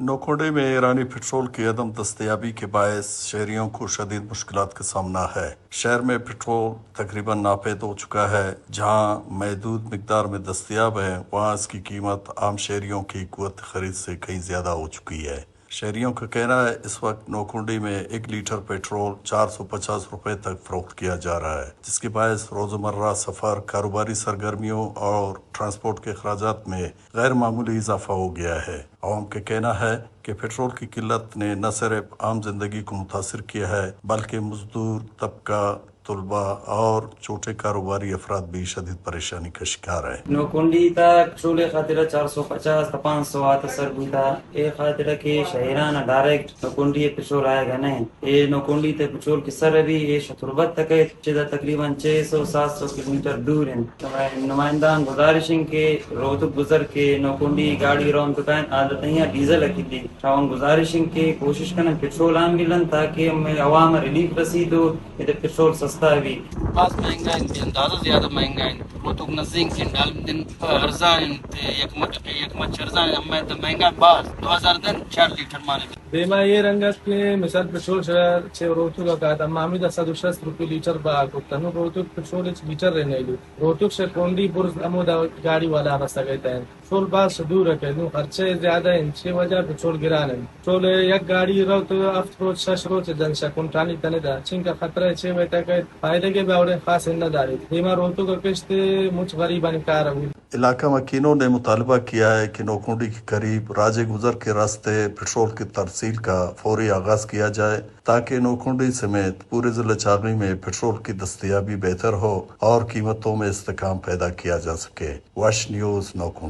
नौखुंडी में ईरानी पेट्रोल की अदम दस्तयाबी के बायस शहरियों को शदीद मुश्किलात का सामना है। शहर में पेट्रोल तकरीबन नापेद हो चुका है। जहां महदूद मिकदार में दस्तयाब है, वहां इसकी कीमत आम शहरियों की कुव्वत खरीद से कहीं ज्यादा हो चुकी है। शहरियों का कहना है इस वक्त नौखुंडी में 1 लीटर पेट्रोल 450 रुपए तक फरोख्त किया जा रहा है, जिसके बायस रोजमर्रा सफर, कारोबारी सरगर्मियों और ट्रांसपोर्ट के अखराजात में गैर मामूली इजाफा हो गया है। आवाम का कहना है कि पेट्रोल की किल्लत ने न सिर्फ आम जिंदगी को मुतासिर किया है, बल्कि मजदूर तबका, तलबा और छोटे कारोबारी अफराद भी शदीद परेशानी का शिकार है। नौकुंडी तक पेट्रोल खातिर 450 تا 500 आता सर बुता ए खातिर के शहराना डायरेक्ट नौकुंडी पेट्रोल आएगा नहीं। ए नौकुंडी ते पेट्रोल की सर भी ये शतुरबत तक है तकरीबन 600-700 किलोमीटर दूर है। नुमाइंदान गुजारिशिंग के रोहतक गुजर के नौकुंडी गाड़ी रौन तो कान आदत नहीं है डीजल अकीदी शावन गुजारिशिंग के कोशिश करना पेट्रोल आम मिलन ताकि अवाम रिलीफ रसीदो ये पेट्रोल सस्ता भी बात महंगा है, अंदाजा ज्यादा महंगा है। रोहतक नजदीक से डाल दिन अर्जान यकमत अर्जान अम्मा तो महंगा बास 2000 दिन 4 लीटर मारे بما يرنجت في مثال بترول شهر روتوك كاد اما عميد 160 روپے لیٹر با کوتنو روتوک पेट्रोल لیٹر رہنے لی روتوک سے کوندی برز امودا گاڑی والا راستہ گئتا ہے पेट्रोल باس دور ہے نو خرچے زیادہ ہیں چھ وجہ पेट्रोल گرانے पेट्रोल یک گاڑی رو تو افت روز شش روز جن شکون ٹانی تنے دا چین کا خطرہ چھ وجہ کہ فائدے کے باوڑے خاص نہ داری بما روتوک کشت مچ غریبان کار ہوئی इलाका मकीनों ने मुतालबा किया है कि नौखुंडी के करीब राजे गुजर के रास्ते पेट्रोल की तरसील का फौरी आगाज किया जाए ताकि नौखुंडी समेत पूरे जिले चागनी में पेट्रोल की दस्तयाबी बेहतर हो और कीमतों में इस्तेकाम पैदा किया जा सके। वश न्यूज़ नौखुंडी।